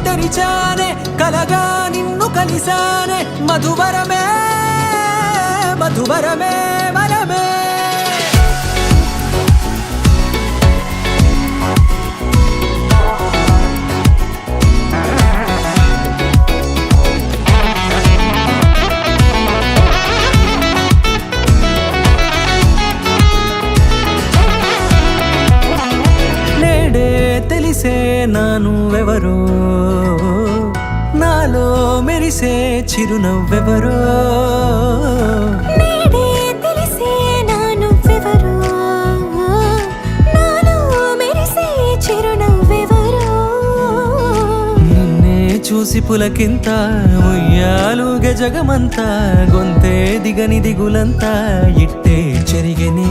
తెరిచానే కలగా నిన్ను కలిసానే మధువరమే మధువరమే వరమే తెలిసే నానువెవరో నాలో మెరిసే చిరునవ్వెవరో నేడే తెలిసే నానువెవరో నాలో మెరిసే చిరునవ్వెవరో నిన్నే చూసి పులకింత ఉయ్యాలుగే జగమంతా గొంతే దిగని దిగులంతా ఇట్టే చెరిగని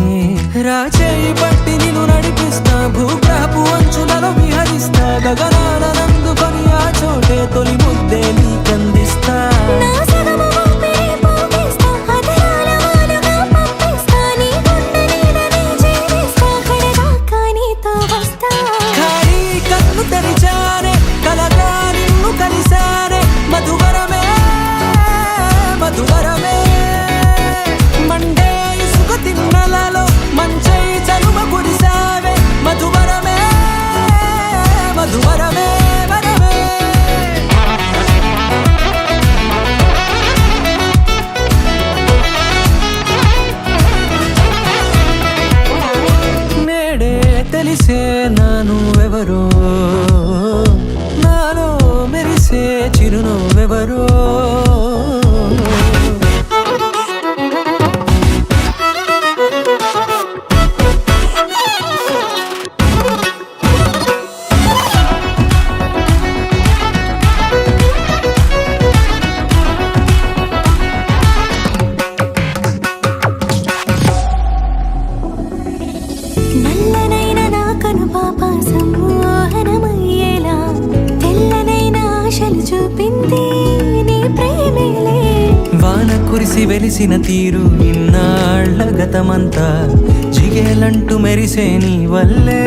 రాచేయి పట్టి నిన్ను నడిపిస్తా భూగ్రహపు అంచులలో విహరిస్తా గగనానందుకొని ఆ చోటే తొలి ముద్దే నీకందిస్తా నా సగము ఊపిరి పోగేస్తా అధరాల వాలుగా పంపిస్తా నీ గుండె నీడనే జీవిస్తా కడదాకా నీతో వస్తా ఖాళీ కన్ను తెరిచానే కలగా నిన్ను కలిసానే మధువరమే మధువరమే మండే ఇసుక తిన్నలలో మంచై చలుమ కురిసావే మధువరమే మధువరమే వరమే నేడే తెలిసే నానువెవరో నాలో మెరిసే చిరునవ్వెవరో నల్లనైన నా కనుపాప సమ్మోహనమయ్యేలా తెల్లనైన ఆశలు చూపింది నీ ప్రేమేలే వాన కురిసి వెలిసిన తీరు ఇన్నాళ్ల గతమంతా జిగేలంటూ మెరిసే నీ వల్లే